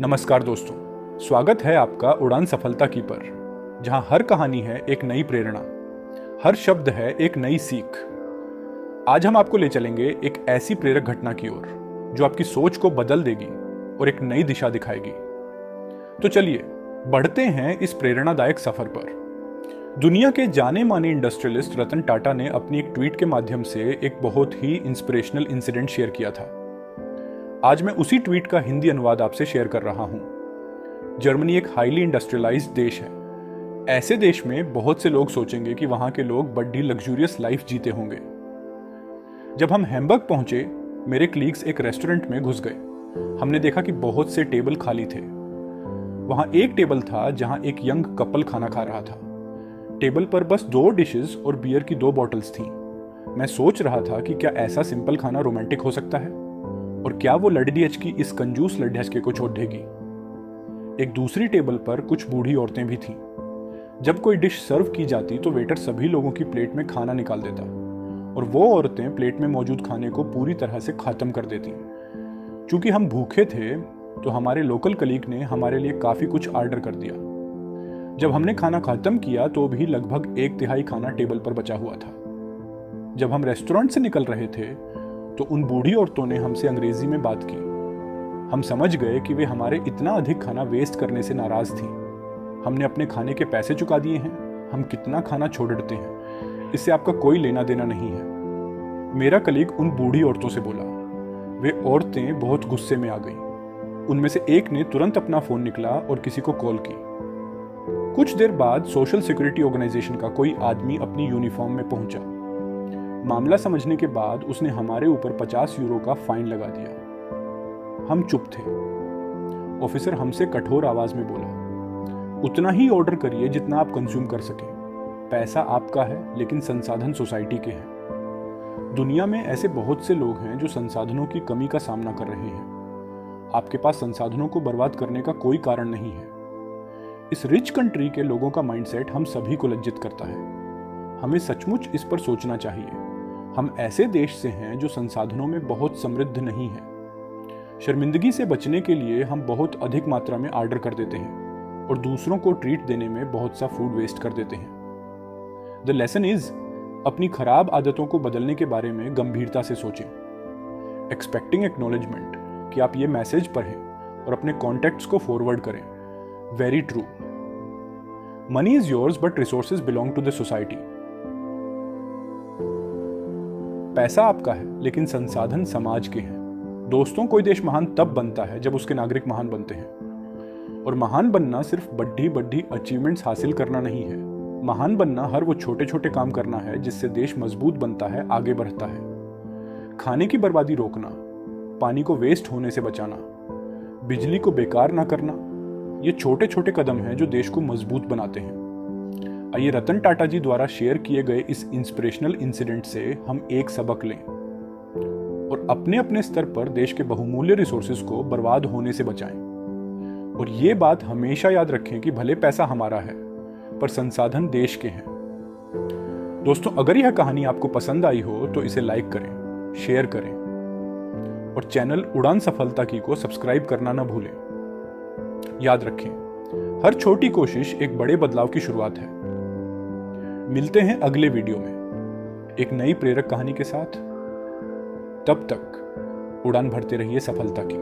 नमस्कार दोस्तों, स्वागत है आपका उड़ान सफलता की पर, जहां हर कहानी है एक नई प्रेरणा, हर शब्द है एक नई सीख। आज हम आपको ले चलेंगे एक ऐसी प्रेरक घटना की ओर जो आपकी सोच को बदल देगी और एक नई दिशा दिखाएगी। तो चलिए बढ़ते हैं इस प्रेरणादायक सफर पर। दुनिया के जाने माने इंडस्ट्रियलिस्ट रतन टाटा ने अपनी एक ट्वीट के माध्यम से एक बहुत ही इंस्पिरेशनल इंसिडेंट शेयर किया था। आज मैं उसी ट्वीट का हिंदी अनुवाद आपसे शेयर कर रहा हूं। जर्मनी एक हाईली इंडस्ट्रियलाइज्ड देश है। ऐसे देश में बहुत से लोग सोचेंगे कि वहां के लोग बड़ी लग्जूरियस लाइफ जीते होंगे। जब हम हैम्बर्ग पहुंचे, मेरे कलीग्स एक रेस्टोरेंट में घुस गए। हमने देखा कि बहुत से टेबल खाली थे। वहां एक टेबल था जहां एक यंग कपल खाना खा रहा था। टेबल पर बस 2 डिशेस और बियर की 2 बॉटल्स थीं। मैं सोच रहा था कि क्या ऐसा सिंपल खाना रोमांटिक हो सकता है, और क्या वो लड़डीएच की इस कंजूस लड़ढचके को छोड़ देगी। एक दूसरी टेबल पर कुछ बूढ़ी औरतें भी थीं। जब कोई डिश सर्व की जाती तो वेटर सभी लोगों की प्लेट में खाना निकाल देता, और वो औरतें प्लेट में मौजूद खाने को पूरी तरह से खत्म कर देती। चूंकि हम भूखे थे तो हमारे लोकल कलीग ने हमारे लिए काफी कुछ ऑर्डर कर दिया। जब हमने खाना खत्म किया तो भी लगभग 1/3 खाना टेबल पर बचा हुआ था। जब हम रेस्टोरेंट से निकल रहे थे तो उन बूढ़ी औरतों ने हमसे अंग्रेजी में बात की। हम समझ गए कि वे हमारे इतना अधिक खाना वेस्ट करने से नाराज थी। हमने अपने खाने के पैसे चुका दिए हैं, हम कितना खाना छोड़ देते हैं, इससे आपका कोई लेना देना नहीं है। मेरा कलीग उन बूढ़ी औरतों से बोला। वे औरतें बहुत गुस्से में आ गईं। उनमें से एक ने तुरंत अपना फोन निकला और किसी को कॉल की। कुछ देर बाद सोशल सिक्योरिटी ऑर्गेनाइजेशन का कोई आदमी अपनी यूनिफॉर्म में पहुंचा। मामला समझने के बाद उसने हमारे ऊपर 50 यूरो का फाइन लगा दिया। हम चुप थे। ऑफिसर हमसे कठोर आवाज में बोला, उतना ही ऑर्डर करिए जितना आप कंज्यूम कर सके। पैसा आपका है, लेकिन संसाधन सोसाइटी के हैं। दुनिया में ऐसे बहुत से लोग हैं जो संसाधनों की कमी का सामना कर रहे हैं। आपके पास संसाधनों को बर्बाद करने का कोई कारण नहीं है। इस रिच कंट्री के लोगों का माइंडसेट हम सभी को लज्जित करता है। हमें सचमुच इस पर सोचना चाहिए। हम ऐसे देश से हैं जो संसाधनों में बहुत समृद्ध नहीं है। शर्मिंदगी से बचने के लिए हम बहुत अधिक मात्रा में ऑर्डर कर देते हैं और दूसरों को ट्रीट देने में बहुत सा फूड वेस्ट कर देते हैं। द लेसन इज, अपनी खराब आदतों को बदलने के बारे में गंभीरता से सोचें। एक्सपेक्टिंग एक्नॉलेजमेंट कि आप ये मैसेज पढ़ें और अपने कॉन्टैक्ट्स को फॉरवर्ड करें। Very true. Money is yours but resources belong to the society. पैसा आपका है, लेकिन संसाधन समाज के हैं। दोस्तों, कोई देश महान तब बनता है जब उसके नागरिक महान बनते हैं। और महान बनना सिर्फ बड़ी बड़ी अचीवमेंट्स हासिल करना नहीं है। महान बनना हर वो छोटे छोटे काम करना है जिससे देश मजबूत बनता है, आगे बढ़ता है। खाने की बर्बादी रोकना, पानी को वेस्ट होने से बचाना, बिजली को बेकार ना करना, ये छोटे छोटे कदम हैं जो देश को मजबूत बनाते हैं। आइए रतन टाटा जी द्वारा शेयर किए गए इस इंस्पिरेशनल इंसिडेंट से हम एक सबक लें और अपने अपने स्तर पर देश के बहुमूल्य रिसोर्सेज को बर्बाद होने से बचाएं। और ये बात हमेशा याद रखें कि भले पैसा हमारा है, पर संसाधन देश के हैं। दोस्तों, अगर यह कहानी आपको पसंद आई हो तो इसे लाइक करें, शेयर करें और चैनल उड़ान सफलता की को सब्सक्राइब करना न भूलें। याद रखें, हर छोटी कोशिश एक बड़े बदलाव की शुरुआत है। मिलते हैं अगले वीडियो में एक नई प्रेरक कहानी के साथ। तब तक उड़ान भरते रहिए सफलता की।